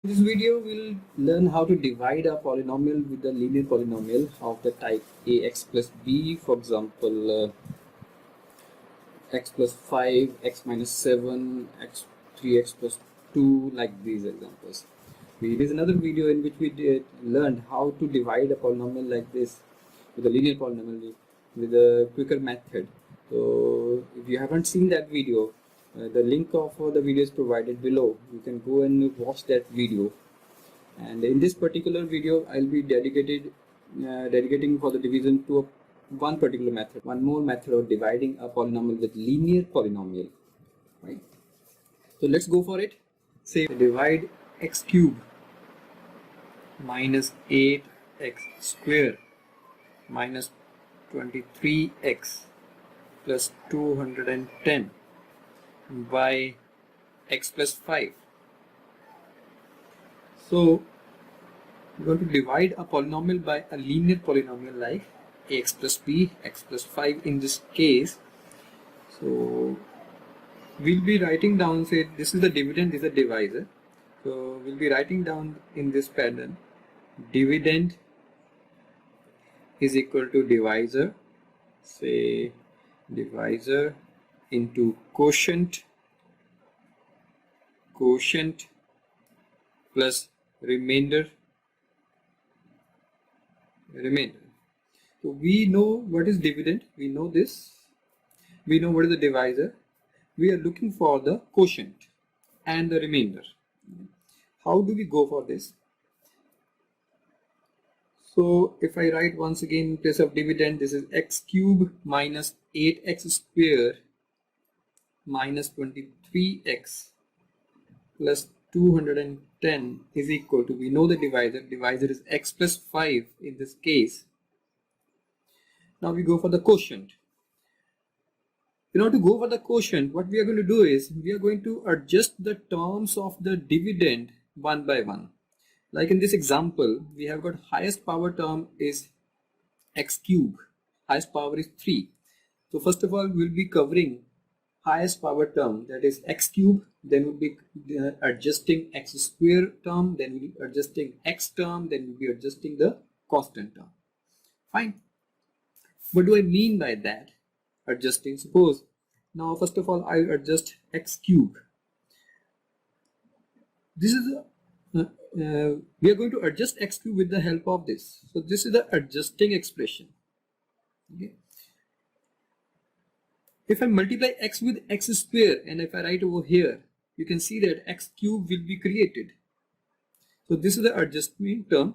In this video, we'll learn how to divide a polynomial with a linear polynomial of the type ax plus b. For example, x plus 5, x minus 7, x 3x plus 2, like these examples. There is another video in which we learned how to divide a polynomial like this with a linear polynomial with a quicker method. So if you haven't seen that video, the link of the video is provided below. You can go and watch that video. And in this particular video, I'll be dedicating for the division to one particular method, one more method of dividing a polynomial with linear polynomial, right? So let's go for it. Say divide x cube minus 8x square minus 23x plus 210 by x plus 5. So we're going to divide a polynomial by a linear polynomial like ax plus b, x plus 5 in this case. So we'll be writing down, say this is the dividend, this is the divisor. So we'll be writing down in this pattern, dividend is equal to divisor, say divisor into quotient plus remainder. So we know what is dividend, we know this, we know what is the divisor, we are looking for the quotient and the remainder. How do we go for this? So if I write once again in place of dividend, this is x cube minus 8x square minus 23x plus 210 is equal to, we know the divisor is x plus 5 in this case. Now we go for the quotient. In order to go for the quotient, what we are going to do is we are going to adjust the terms of the dividend one by one. Like in this example, we have got highest power term is x cube, highest power is 3. So first of all, we'll be covering highest power term, that is x cube, then we'll be adjusting x square term, then we'll be adjusting x term, then we'll be adjusting the constant term. Fine. What do I mean by that? Adjusting. Suppose now first of all I adjust x cube. This is we are going to adjust x cube with the help of this. So this is the adjusting expression. Okay. If I multiply x with x square and if I write over here, you can see that x cube will be created. So this is the adjustment term.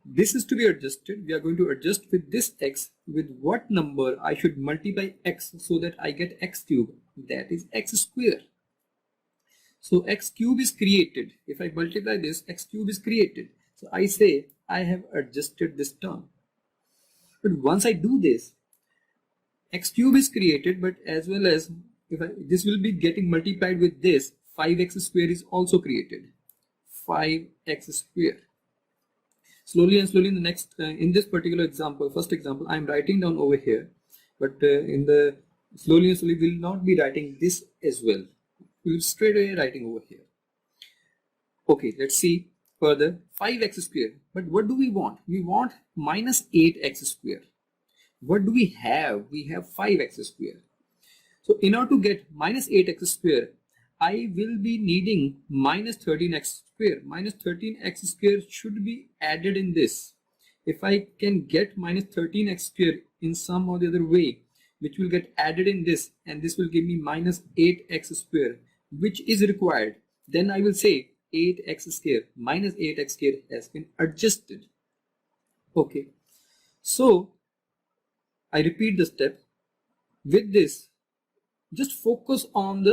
This is to be adjusted. We are going to adjust with this x with what number I should multiply x so that I get x cube, that is x square. So x cube is created. If I multiply this, x cube is created. So I say I have adjusted this term. But once I do this, x cube is created, but as well as this will be getting multiplied with this, 5x square is also created. 5x square. Slowly and slowly in the next, in this particular example, first example, I am writing down over here, but in the slowly and slowly we will not be writing this as well. We will straight away writing over here. Okay, let's see further. 5x square. But what do we want? We want minus 8x square. What do we have? We have 5x square. So in order to get minus 8x square, I will be needing minus 13x square. Minus 13x square should be added in this. If I can get minus 13x square in some or the other way, which will get added in this, and this will give me minus 8x square, which is required, then I will say 8x square minus 8x square has been adjusted. Okay. So I repeat the step. With this, just focus on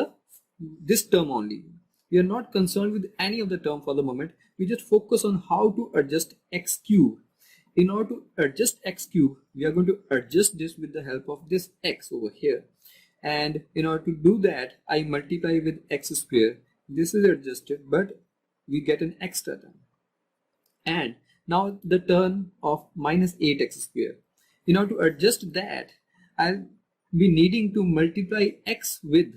this term only. We are not concerned with any of the term for the moment. We just focus on how to adjust x cube. In order to adjust x cube, we are going to adjust this with the help of this x over here. And in order to do that, I multiply with x square. This is adjusted, but we get an extra term. And now the term of minus 8x square. In order to adjust that, I'll be needing to multiply x with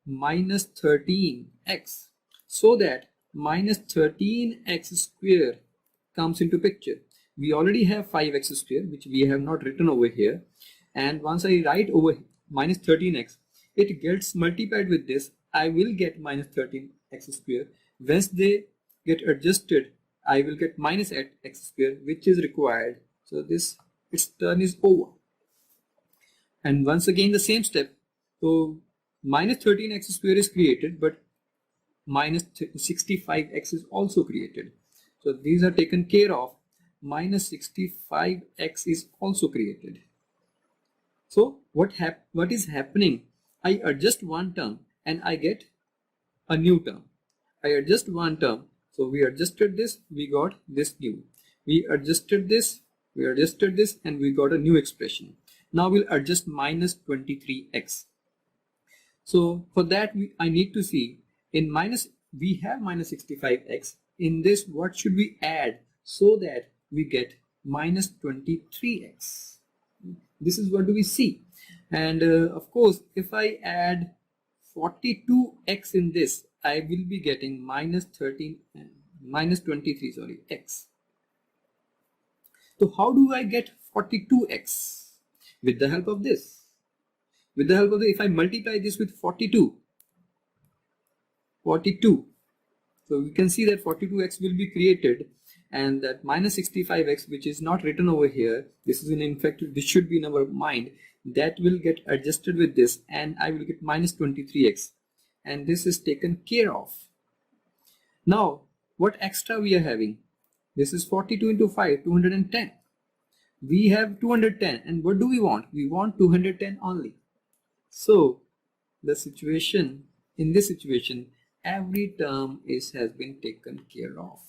minus 13x so that minus 13x square comes into picture. We already have 5x square, which we have not written over here. And once I write over minus 13x, it gets multiplied with this. I will get minus 13x square. Once they get adjusted, I will get minus x square, which is required. So this, its turn is over. And once again the same step. So minus 13x square is created, but minus 65x is also created. So these are taken care of. Minus 65x is also created. So what is happening? I adjust one term and I get a new term. I adjust one term. So we adjusted this, we got this new. We adjusted this, and we got a new expression. Now we'll adjust minus 23x. So for that I need to see in minus, we have minus 65x. In this, what should we add so that we get minus 23x? This is what do we see. And of course, if I add 42x in this, I will be getting minus 23, sorry, x. So how do I get 42x? With the help of this. With the help of if I multiply this with 42, so we can see that 42x will be created, and that minus 65x, which is not written over here, this is in fact, this should be in our mind, that will get adjusted with this, and I will get minus 23x, and this is taken care of. Now what extra we are having? This is 42 into 5, 210. We have 210, and what do we want? We want 210 only. So the situation, in this situation, every term has been taken care of.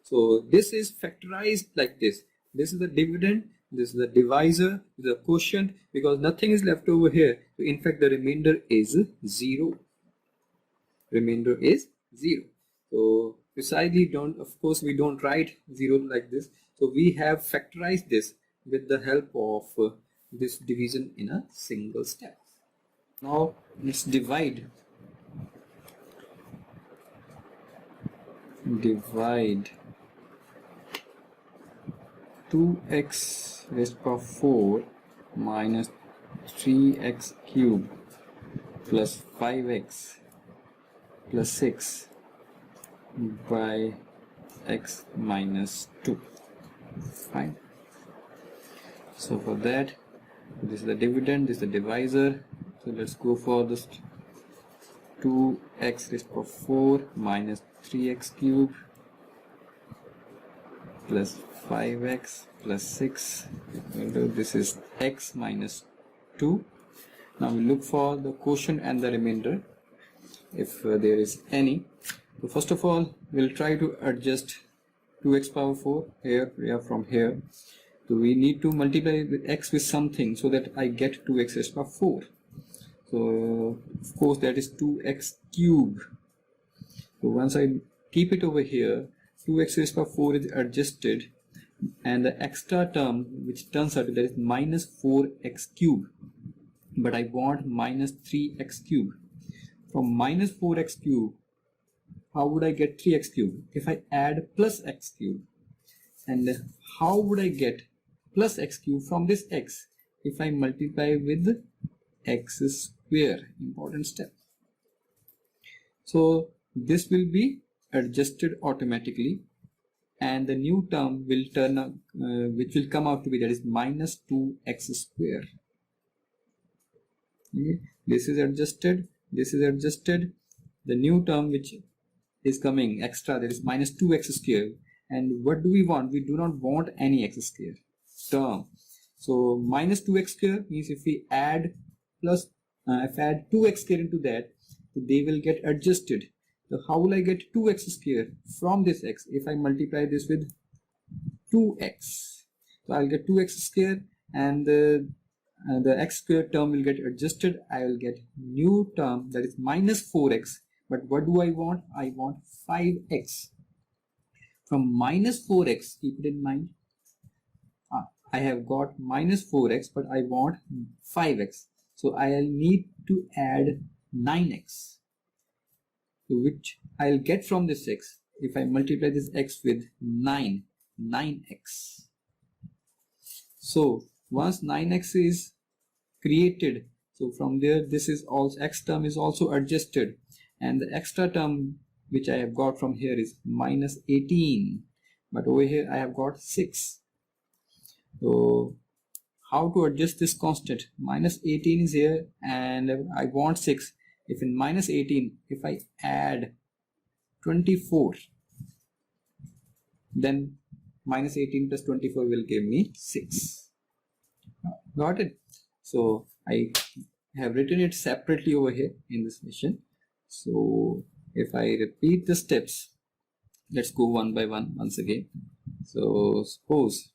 So this is factorized like this. This is the dividend, this is the divisor, this is the quotient, because nothing is left over here. So in fact, the remainder is 0. Remainder is 0. So precisely of course we don't write 0 like this. So we have factorized this with the help of this division in a single step. Now let's divide 2x raised to power 4 minus 3x cubed plus 5x plus 6 by x minus 2. Fine. So for that, this is the dividend, this is the divisor. So let's go for this 2x raised to power 4 minus 3x cubed plus 5x plus 6. This is x minus 2. Now we look for the quotient and the remainder, if there is any. So first of all, we'll try to adjust 2x power 4 here, from here. So we need to multiply with x with something so that I get 2x raised to power 4. So of course that is 2x cube. So once I keep it over here, 2x raised to power 4 is adjusted, and the extra term which turns out that is minus 4x cube, but I want minus 3x cube. From minus 4x cube, how would I get 3x cube? If I add plus x cube. And how would I get plus x cube from this x? If I multiply with x square. Important step. So this will be adjusted automatically, and the new term will turn out, which will come out to be, that is minus 2x square. Okay. This is adjusted, this is adjusted. The new term which is coming extra, that is minus 2x square. And what do we want? We do not want any x square term. So minus 2x square means if we add plus, if I add 2x square into that, they will get adjusted. So how will I get 2x square from this x? If I multiply this with 2x, so I'll get 2x square, and the x square term will get adjusted. I will get new term, that is minus 4x. But what do I want? I want 5x. From minus 4x, keep it in mind, I have got minus 4x, but I want 5x. So I'll need to add 9x. So which I'll get from this x if I multiply this x with 9x. So once 9x is created, so from there this is also x term is also adjusted, and the extra term which I have got from here is minus 18, but over here I have got 6. So how to adjust this constant? Minus 18 is here and I want 6. If in minus 18 if I add 24, then minus 18 plus 24 will give me 6. Got it? So I have written it separately over here in this mission. So if I repeat the steps, let's go one by one once again. So suppose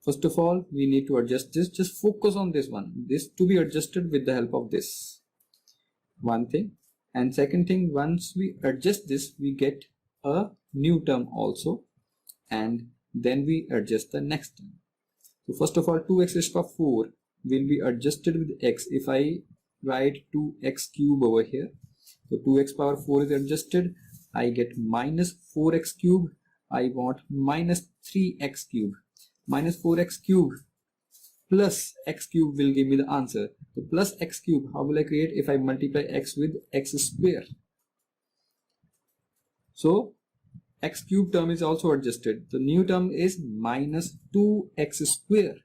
first of all we need to adjust this. Just focus on this one, this to be adjusted with the help of this one thing. And second thing, once we adjust this we get a new term also, and then we adjust the next term. So first of all 2x raised to 4 will be adjusted with x. If I write 2x cube over here, so 2x power 4 is adjusted, I get minus 4x cube. I want minus 3x cube. Minus 4x cube plus x cube will give me the answer. So plus x cube, how will I create? If I multiply x with x square. So x cube term is also adjusted. The new term is minus 2x square,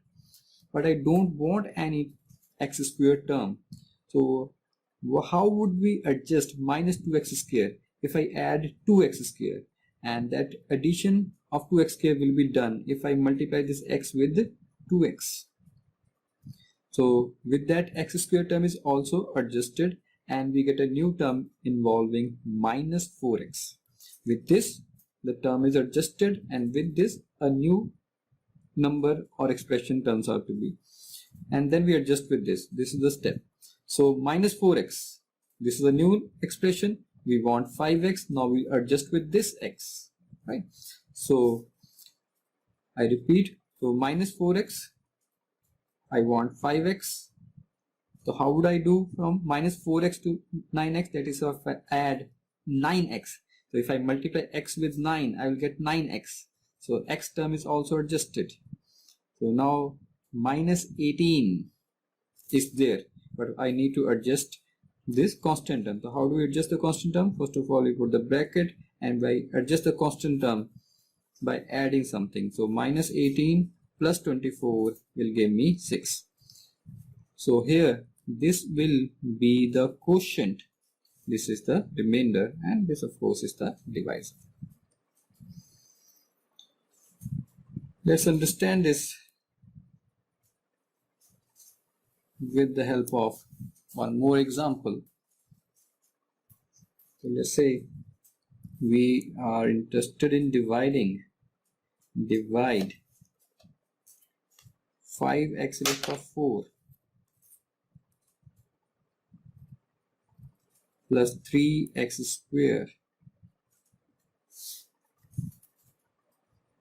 but I don't want any x square term. So how would we adjust minus 2x square? If I add 2x square, and that addition of 2x square will be done if I multiply this x with 2x. So with that, x square term is also adjusted and we get a new term involving minus 4x. With this, the term is adjusted, and with this a new number or expression turns out to be. And then we adjust with this. This is the step. So minus 4x, this is a new expression. We want 5x. Now we adjust with this x, right? So I repeat. So minus 4x, I want 5x. So how would I do from minus 4x to 9x? That is, if I add 9x. So if I multiply x with 9, I will get 9x. So x term is also adjusted. So now minus 18 is there, but I need to adjust this constant term. So how do we adjust the constant term? First of all, we put the bracket, and I adjust the constant term by adding something. So minus 18 plus 24 will give me 6. So here this will be the quotient. This is the remainder, and this of course is the divisor. Let's understand this with the help of one more example. So let's say we are interested in divide 5x raised to 4 plus 3x square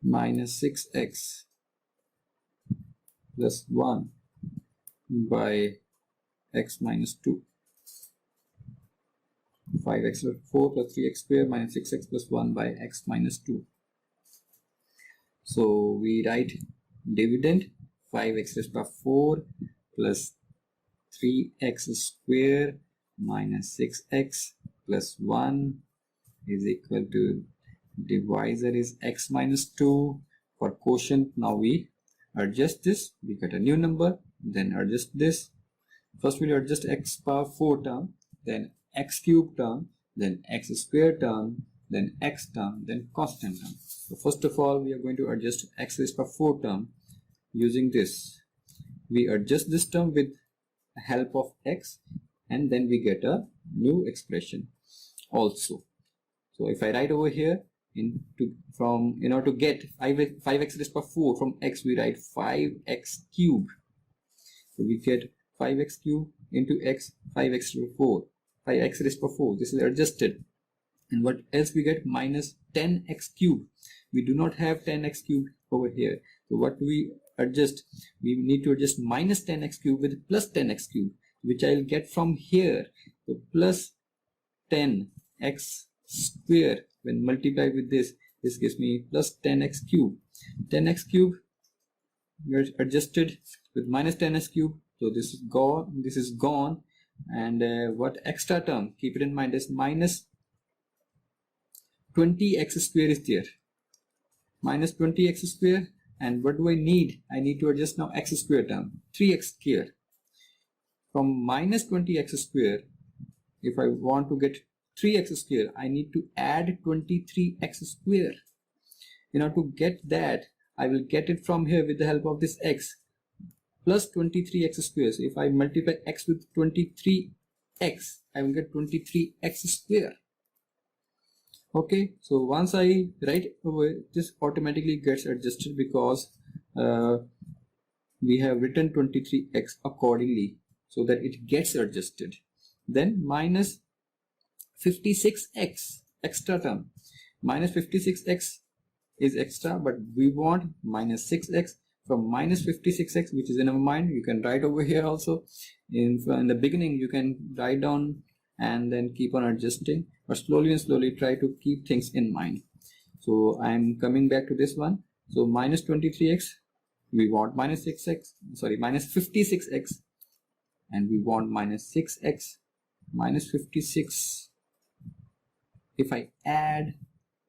minus 6x plus 1 by x minus 2. 5x plus 4 plus 3x square minus 6x plus 1 by x minus 2. So we write dividend 5x raised to 4 plus 3x square minus 6x plus 1 is equal to divisor is x minus 2. For quotient, now we adjust this, we get a new number, then adjust this. First we'll adjust x power 4 term, then x cube term, then x square term, then x term, then constant term. So first of all, we are going to adjust x raised to 4 term using this. We adjust this term with the help of x, and then we get a new expression also. So if I write over here, in order to get 5x raised to 4 from x, we write 5x cube. So we get 5x cube into x, 5x raised to 4, 5x raised to 4. This is adjusted. And what else we get? Minus 10x cube. We do not have 10x cube over here. So what do we adjust? We need to adjust minus 10x cube with plus 10x cube, which I will get from here. So plus 10x 10x square when multiplied with this gives me plus 10x cube. 10x cube we are adjusted with minus 10x cube, so this is gone, and what extra term, keep it in mind, is minus 20x square is there, minus 20x square. And what do I need? I need to adjust now x square term, 3x square. From minus 20x square, if I want to get 3x square, I need to add 23x square. In order to get that, I will get it from here with the help of this x plus 23x square. So if I multiply x with 23x, I will get 23x square. Okay, so once I write over, this automatically gets adjusted because we have written 23x accordingly, so that it gets adjusted. Then minus 56x, extra term. Minus 56x is extra, but we want minus 6x. From minus 56x, which is in our mind, you can write over here also. In the beginning, you can write down and then keep on adjusting, but slowly and slowly try to keep things in mind. So I'm coming back to this one. So minus 23x, we want minus 6x, sorry, minus 56x, and we want minus 6x. Minus 56, if I add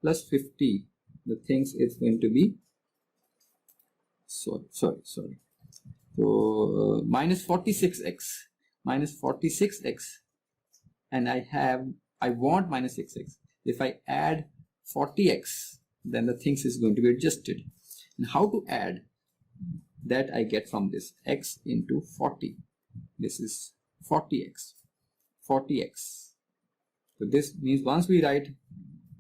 plus 50, the things is going to be sorry, so minus 46x, and I want minus 6x. If I add 40x, then the things is going to be adjusted. And how to add that? I get from this x into 40. This is 40x. So this means once we write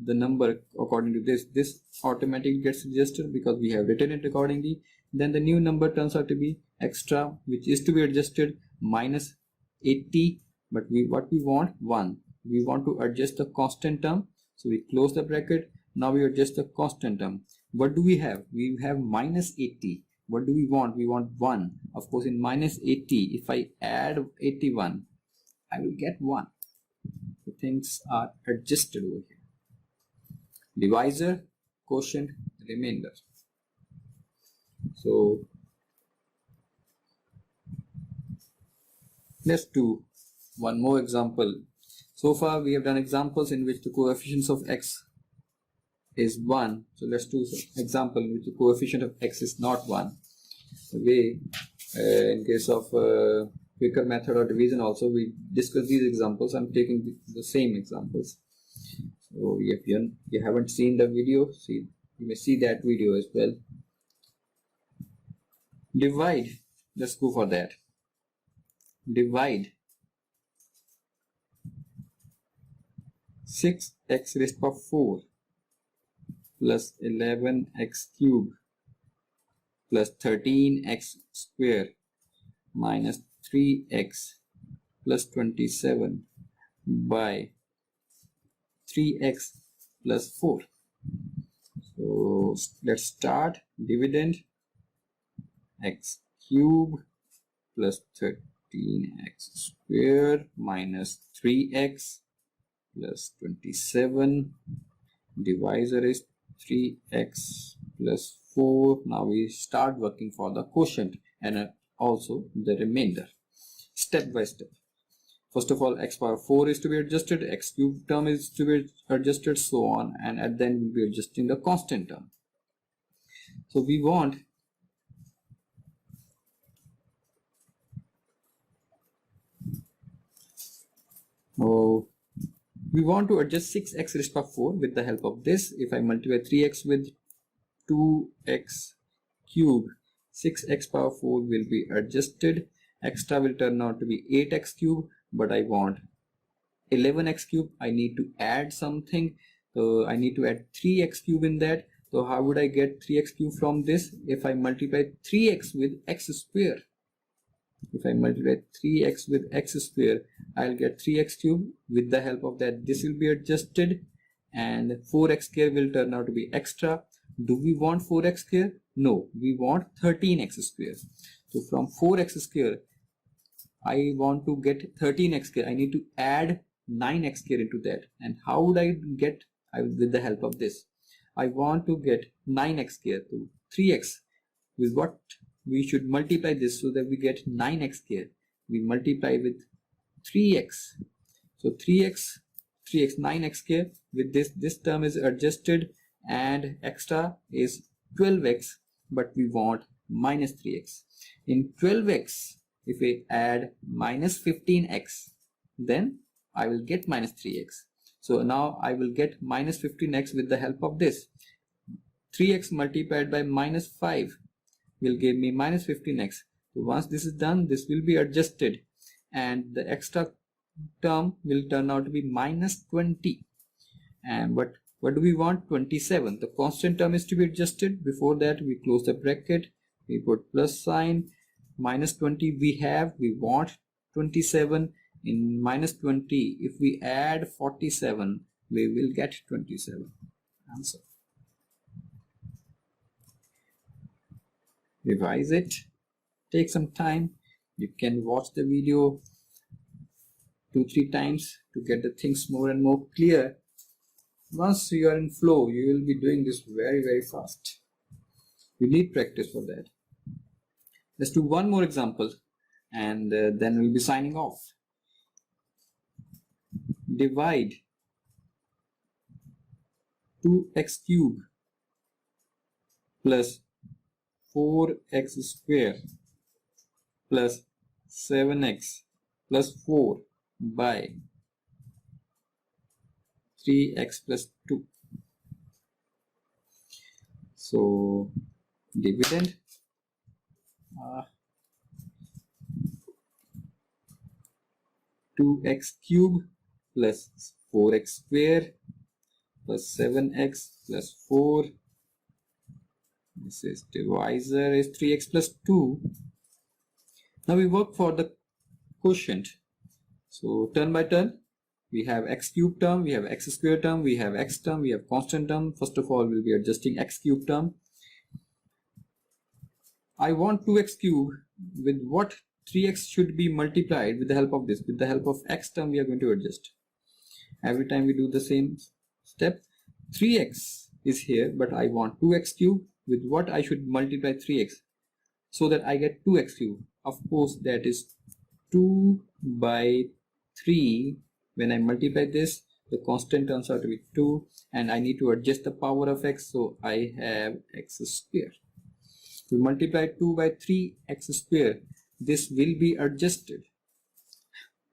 the number according to this automatically gets adjusted because we have written it accordingly. Then the new number turns out to be extra, which is to be adjusted, minus 80. But what we want? 1. We want to adjust the constant term, so we close the bracket. Now we adjust the constant term. What do we have? We have minus 80. What do we want? We want 1. Of course, in minus 80, if I add 81, I will get 1. So things are adjusted over here. Divisor, quotient, remainder. So let's do one more example. So far we have done examples in which the coefficients of x is 1. So let's do some example in which the coefficient of x is not 1. The way in case of quicker method or division also we discuss these examples. I'm taking the same examples. So if you haven't seen the video, you may see that video as well. Divide, let's go for that. Divide 6x raised to the power 4 plus 11x cube plus 13x square minus 3x plus 27 by 3x plus 4. So let's start. Dividend x cube plus 13x square minus 3x plus 27. Divisor is 3x plus 4. Now we start working for the quotient and also the remainder, step by step. First of all, x power 4 is to be adjusted, x cube term is to be adjusted, so on, and at the end we'll be adjusting the constant term. So we want to adjust 6x raised to the power 4 with the help of this. If I multiply 3x with 2x cube, 6x power 4 will be adjusted. Extra will turn out to be 8x cube, but I want 11x cube. I need to add something, so I need to add 3x cube in that. So how would I get 3x cube from this? If I multiply 3x with x square, if I multiply 3x with x square, I'll get 3x cube. With the help of that, this will be adjusted, and 4x square will turn out to be extra. Do we want 4x square? No, we want 13x square. So from 4x square, I want to get 13x square. I need to add 9x square into that. And how would I get, with the help of this, I want to get 9x square to 3x. With what we should multiply this so that we get 9x square. We multiply with 3x. So 3x, 9x square. With this term is adjusted and extra is 12x, but we want minus 3x. In 12x, if we add minus 15x, then I will get minus 3x. So now I will get minus 15x with the help of this. 3x multiplied by minus 5 will give me minus 15x. So once this is done, this will be adjusted and the extra term will turn out to be minus 20. And what do we want? 27. The constant term is to be adjusted. Before that, we close the bracket, we put plus sign, minus 20 we want 27. In minus 20, if we add 47, we will get 27. Answer. Revise it. Take some time. You can watch the video 2-3 times to get the things more and more clear. Once you are in flow, you will be doing this very, very fast. You need practice for that. Let's do one more example and then we'll be signing off. Divide 2x cube plus 4x square plus 7x plus 4 by 3x plus 2. So dividend, 2x cube plus 4x square plus 7x plus 4. This is divisor is 3x plus 2. Now we work for the quotient. So turn by turn, we have x cube term, we have x square term, we have x term, we have constant term. First of all, we'll be adjusting x cube term. I want 2x cube. With what 3x should be multiplied with the help of this? With the help of x term, we are going to adjust. Every time we do the same step. 3x is here, but I want 2x cube. With what I should multiply 3x so that I get 2x cube. Of course, that is 2 by 3. When I multiply this, the constant turns out to be 2 and I need to adjust the power of x, so I have x square. We multiply 2 by 3 x square. This will be adjusted.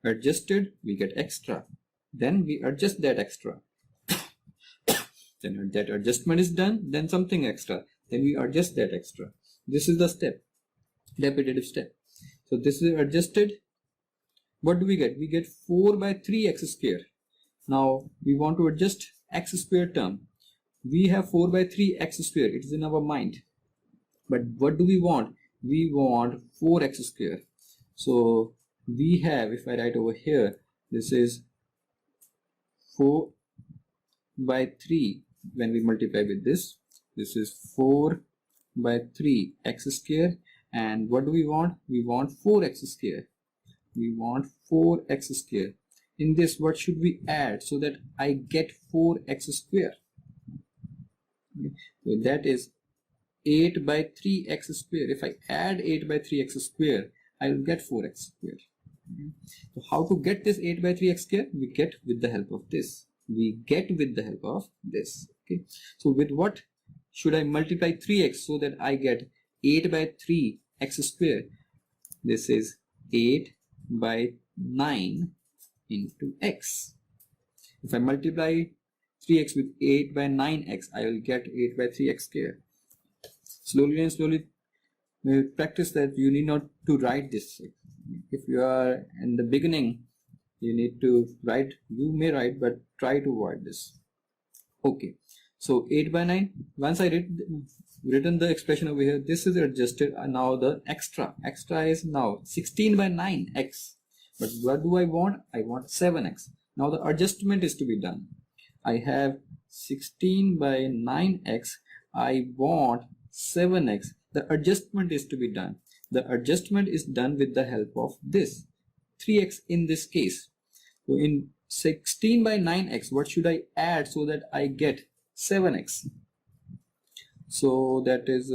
Adjusted, we get extra. Then we adjust that extra. Then that adjustment is done, then something extra. Then we adjust that extra. This is the step, repetitive step. So this is adjusted. What do we get? We get 4 by 3x square. Now we want to adjust x square term. We have 4 by 3x square. It is in our mind. But what do we want? We want 4x square. So we have, if I write over here, this is 4 by 3 when we multiply with this. This is 4 by 3 x square. And what do we want? We want 4x square. We want 4x square. In this, what should we add so that I get 4x square? So that is 8 by 3x square. If I add 8 by 3x square, I will get 4x square. So how to get this 8 by 3x square? We get with the help of this. We get with the help of this. Okay. So with what should I multiply 3x so that I get 8 by 3x square? This is 8 by 9 into x. If I multiply 3x with 8 by 9x, I will get 8 by 3x square. Slowly and slowly practice that. You need not to write this. If you are in the beginning, you need to write. You may write, but try to avoid this. Okay. So 8 by 9. Once I written the expression over here, this is adjusted. Now the extra is now 16 by 9x. But what do I want? I want 7x. Now the adjustment is to be done. I have 16 by 9x. I want 7x. The adjustment is to be done. The adjustment is done with the help of this 3x in this case. So in 16 by 9x, what should I add so that I get 7x? So that is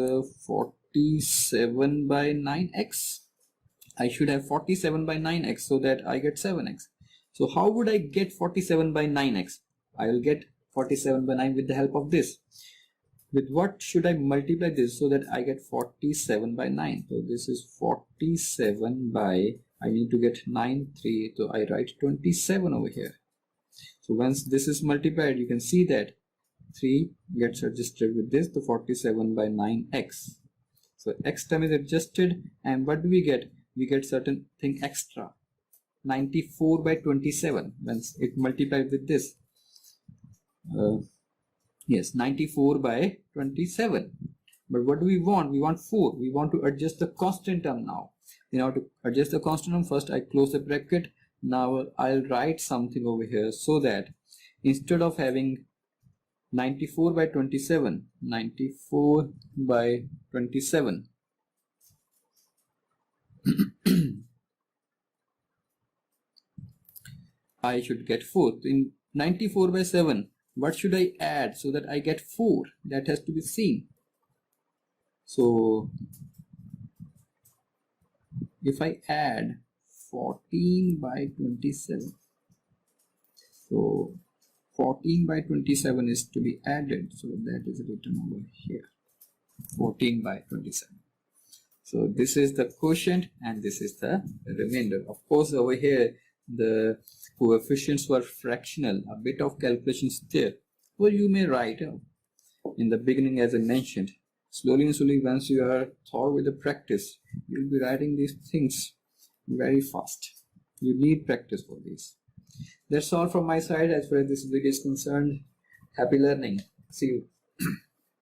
47 by 9x. I should have 47 by 9x so that I get 7x. So how would I get 47 by 9x? I will get 47 by 9 with the help of this. With what should I multiply this so that I get 47 by 9? So this is 47 by, I need to get 9, 3, so I write 27 over here. So once this is multiplied, you can see that 3 gets adjusted with this, the 47 by 9x. So x term is adjusted, and what do we get? We get certain thing extra, 94 by 27 once it multiplied with this. Yes, 94 by 27. But what do we want? We want 4. We want to adjust the constant term now. In order to adjust the constant term, first I close the bracket. Now I'll write something over here so that instead of having 94 by 27, 94 by 27, I should get 4. In 94 by 7, what should I add so that I get 4? That has to be seen. So if I add 14 by 27, so 14 by 27 is to be added, so that is written over here, 14 by 27. So this is the quotient and this is the remainder. Of course, over here the coefficients were fractional, a bit of calculations there. Well, you may write in the beginning, as I mentioned, slowly and slowly, once you are thorough with the practice, you'll be writing these things very fast. You need practice for this. That's all from my side as far as this video is concerned. Happy learning. See you.